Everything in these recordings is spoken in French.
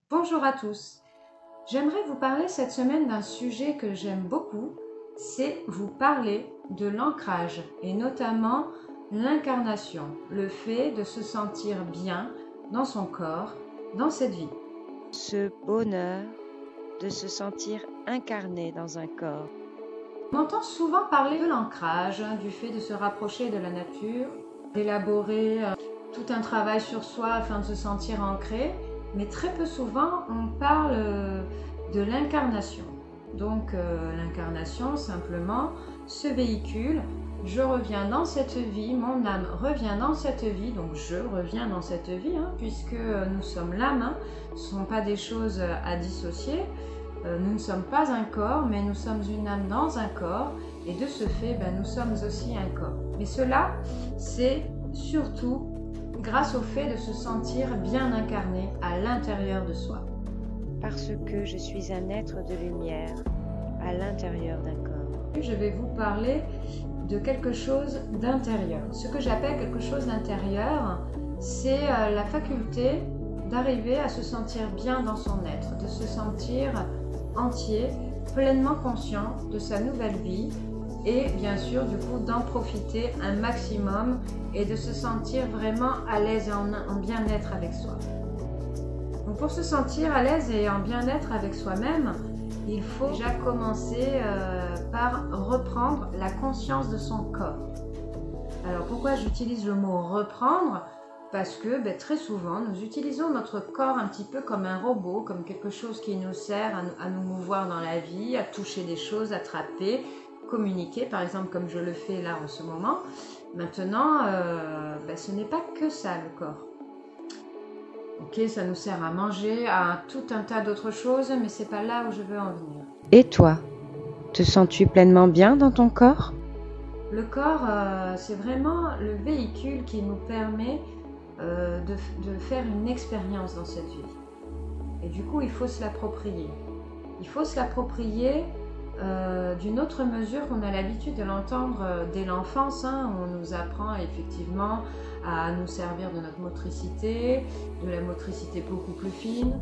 Bonjour à tous. J'aimerais vous parler cette semaine d'un sujet que j'aime beaucoup, c'est vous parler de l'ancrage et notamment l'incarnation, le fait de se sentir bien dans son corps, dans cette vie. Ce bonheur de se sentir incarné dans un corps. On entend souvent parler de l'ancrage, du fait de se rapprocher de la nature, d'élaborer tout un travail sur soi afin de se sentir ancré, mais très peu souvent on parle de l'incarnation. Donc l'incarnation, simplement, ce véhicule, je reviens dans cette vie, mon âme revient dans cette vie, donc je reviens dans cette vie, puisque nous sommes l'âme, ce ne sont pas des choses à dissocier. Nous ne sommes pas un corps, mais nous sommes une âme dans un corps, et de ce fait, nous sommes aussi un corps. Mais cela, c'est surtout grâce au fait de se sentir bien incarné à l'intérieur de soi. Parce que je suis un être de lumière à l'intérieur d'un corps. Je vais vous parler de quelque chose d'intérieur. Ce que j'appelle quelque chose d'intérieur, c'est la faculté d'arriver à se sentir bien dans son être, de se sentir entier, pleinement conscient de sa nouvelle vie et bien sûr du coup d'en profiter un maximum et de se sentir vraiment à l'aise et en bien-être avec soi. Donc pour se sentir à l'aise et en bien-être avec soi-même, il faut déjà commencer par reprendre la conscience de son corps. Alors pourquoi j'utilise le mot reprendre ? Parce que très souvent, nous utilisons notre corps un petit peu comme un robot, comme quelque chose qui nous sert à nous mouvoir dans la vie, à toucher des choses, attraper, communiquer, par exemple comme je le fais là en ce moment. Maintenant, ce n'est pas que ça le corps. Ok, ça nous sert à manger, à tout un tas d'autres choses, mais c'est pas là où je veux en venir. Et toi, te sens-tu pleinement bien dans ton corps ? Le corps, c'est vraiment le véhicule qui nous permet de faire une expérience dans cette vie. Et du coup, il faut se l'approprier. Il faut se l'approprier d'une autre mesure qu'on a l'habitude de l'entendre dès l'enfance. On nous apprend effectivement à nous servir de notre motricité, de la motricité beaucoup plus fine,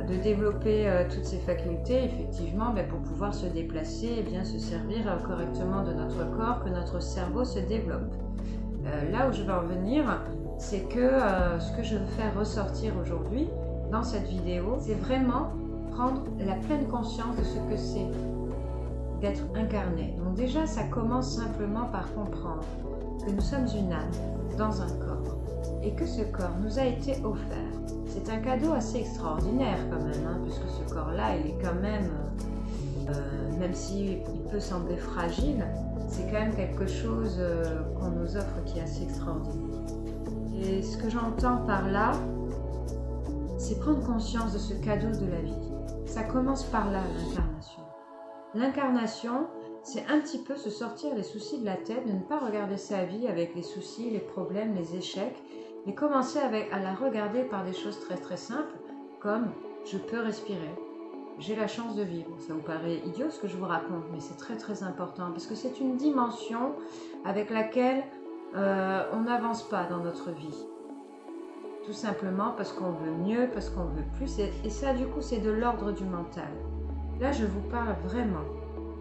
de développer toutes ces facultés, effectivement, pour pouvoir se déplacer et bien se servir correctement de notre corps, que notre cerveau se développe. Là où je veux en venir, c'est que ce que je veux faire ressortir aujourd'hui dans cette vidéo, c'est vraiment prendre la pleine conscience de ce que c'est d'être incarné. Donc déjà, ça commence simplement par comprendre que nous sommes une âme dans un corps et que ce corps nous a été offert. C'est un cadeau assez extraordinaire quand même, puisque ce corps-là, il est quand même, même s'il peut sembler fragile, c'est quand même quelque chose qu'on nous offre qui est assez extraordinaire. Et ce que j'entends par là, c'est prendre conscience de ce cadeau de la vie. Ça commence par là, l'incarnation. L'incarnation, c'est un petit peu se sortir les soucis de la tête, de ne pas regarder sa vie avec les soucis, les problèmes, les échecs, mais commencer à la regarder par des choses très très simples, comme je peux respirer, j'ai la chance de vivre. Ça vous paraît idiot ce que je vous raconte, mais c'est très très important, parce que c'est une dimension avec laquelle on n'avance pas dans notre vie. Tout simplement parce qu'on veut mieux, parce qu'on veut plus, et ça du coup c'est de l'ordre du mental. Là je vous parle vraiment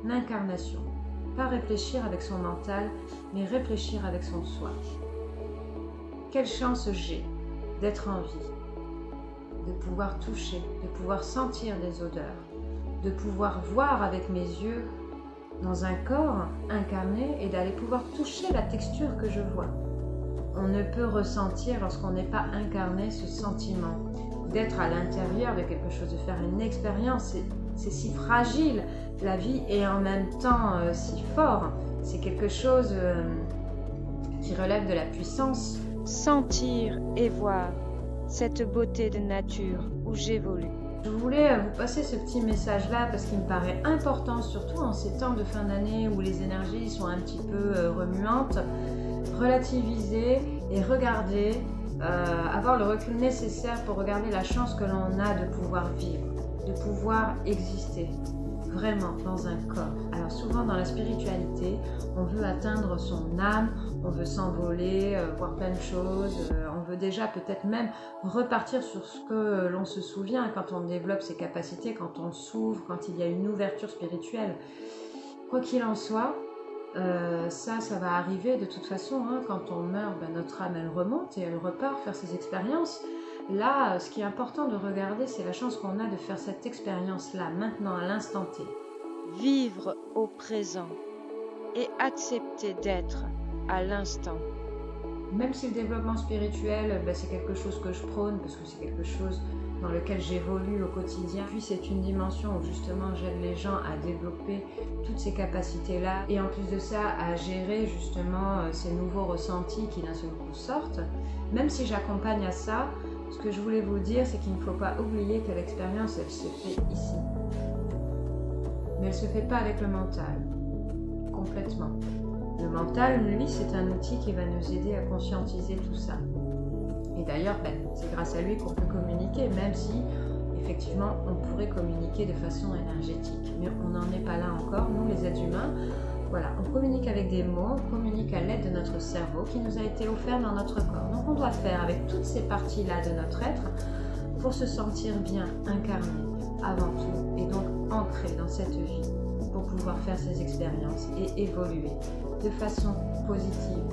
l'incarnation, pas réfléchir avec son mental, mais réfléchir avec son soi. Quelle chance j'ai d'être en vie, de pouvoir toucher, de pouvoir sentir des odeurs, de pouvoir voir avec mes yeux dans un corps incarné et d'aller pouvoir toucher la texture que je vois. On ne peut ressentir lorsqu'on n'est pas incarné ce sentiment d'être à l'intérieur de quelque chose, de faire une expérience. C'est si fragile la vie et en même temps si fort. C'est quelque chose qui relève de la puissance. Sentir et voir cette beauté de nature où j'évolue. Je voulais vous passer ce petit message-là parce qu'il me paraît important, surtout en ces temps de fin d'année où les énergies sont un petit peu remuantes. Relativiser et regarder, avoir le recul nécessaire pour regarder la chance que l'on a de pouvoir vivre, de pouvoir exister vraiment dans un corps. Alors souvent dans la spiritualité, on veut atteindre son âme, on veut s'envoler, voir plein de choses, on veut déjà peut-être même repartir sur ce que l'on se souvient quand on développe ses capacités, quand on s'ouvre, quand il y a une ouverture spirituelle. Quoi qu'il en soit, ça va arriver de toute façon. Hein, quand on meurt, notre âme, elle remonte et elle repart faire ses expériences. Là, ce qui est important de regarder, c'est la chance qu'on a de faire cette expérience-là, maintenant, à l'instant T. Vivre au présent et accepter d'être à l'instant. Même si le développement spirituel, c'est quelque chose que je prône, parce que c'est quelque chose dans lequel j'évolue au quotidien. Puis c'est une dimension où justement j'aide les gens à développer toutes ces capacités-là et en plus de ça à gérer justement ces nouveaux ressentis qui d'un seul coup sortent. Même si j'accompagne à ça, ce que je voulais vous dire, c'est qu'il ne faut pas oublier que l'expérience, elle se fait ici. Mais elle ne se fait pas avec le mental, complètement. Le mental, lui, c'est un outil qui va nous aider à conscientiser tout ça. Et d'ailleurs, c'est grâce à lui qu'on peut communiquer, même si, effectivement, on pourrait communiquer de façon énergétique. Mais on n'en est pas là encore. Nous, les êtres humains, voilà, on communique avec des mots, on communique à l'aide de notre cerveau qui nous a été offert dans notre corps. Donc, on doit faire avec toutes ces parties-là de notre être pour se sentir bien incarné avant tout, et donc ancré dans cette vie, pour pouvoir faire ces expériences et évoluer de façon positive,